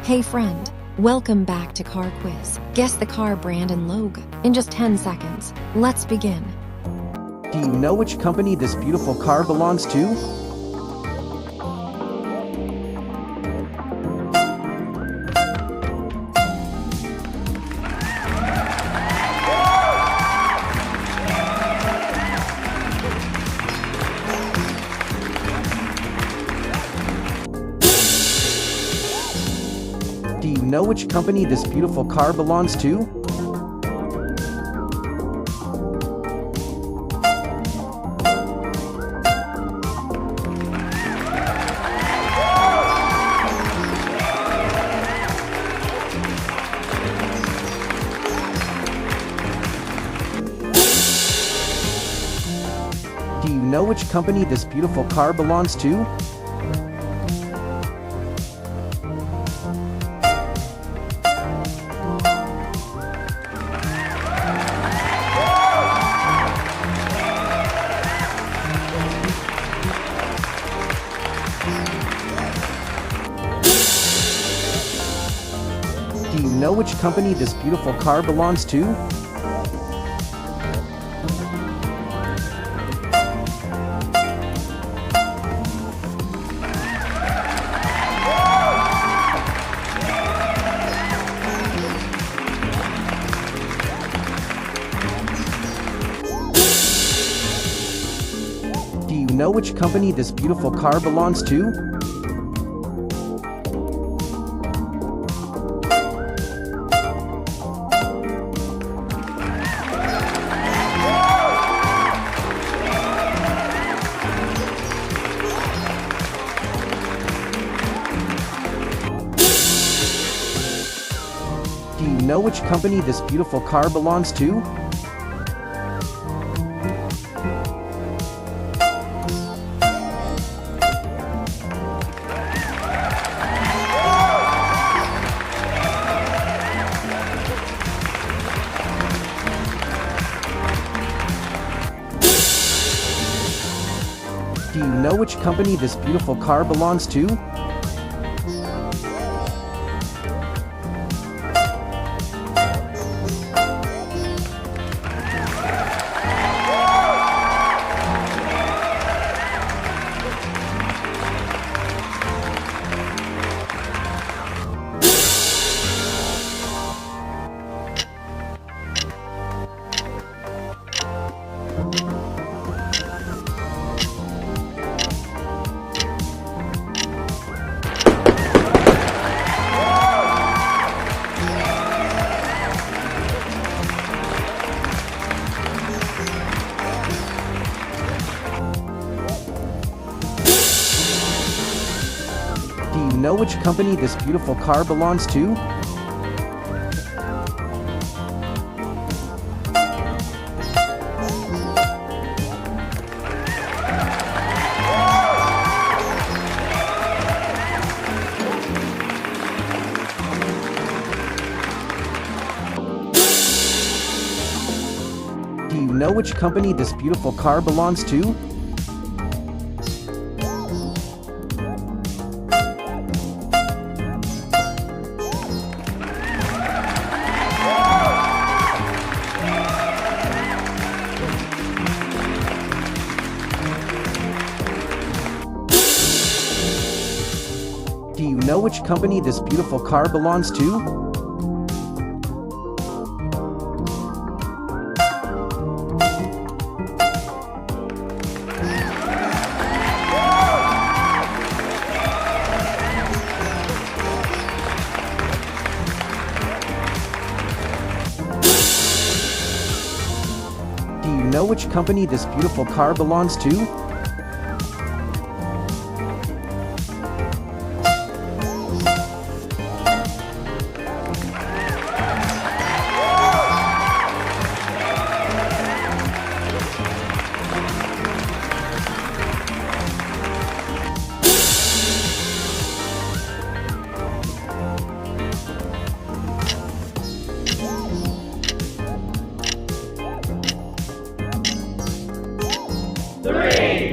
Hey friend, welcome back to Car Quiz. Guess the car brand and logo in just 10 seconds. Let's begin. Do you know which company this beautiful car belongs to? Do you know which company this beautiful car belongs to? Do you know which company this beautiful car belongs to? Do you know which company this beautiful car belongs to? Do you know which company this beautiful car belongs to? Do you know which company this beautiful car belongs to? Do you know which company this beautiful car belongs to? Do you know which company this beautiful car belongs to? Do you know which company this beautiful car belongs to? Do you know which company this beautiful car belongs to? Do you know which company this beautiful car belongs to? Three.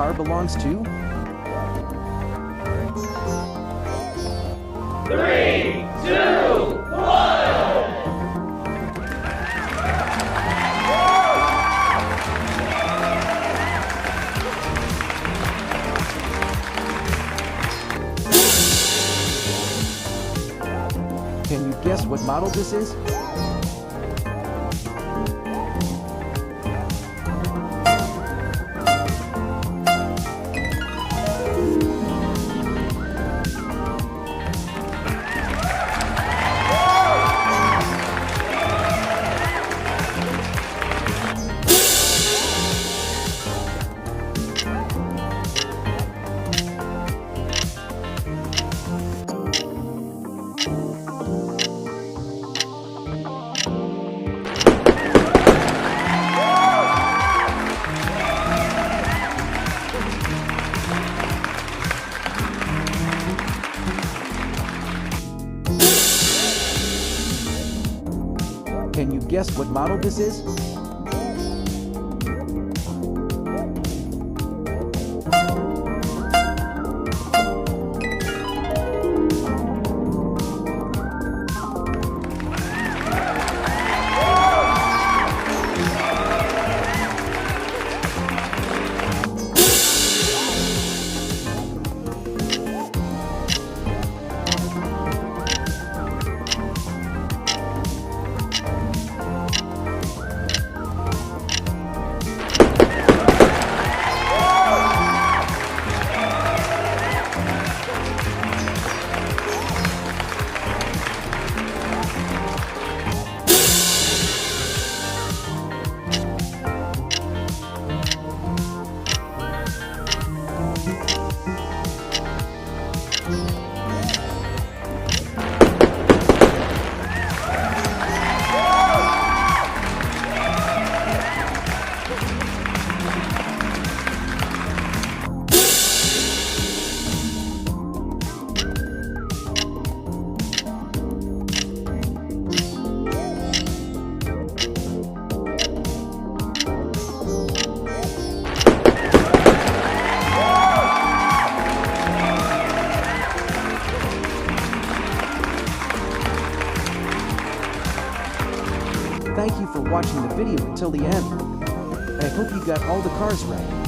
car belongs to? 3, 2, 1. Can you guess what model this is? Can you guess what model this is? Thank you for watching the video until the end. I hope you got all the cars right.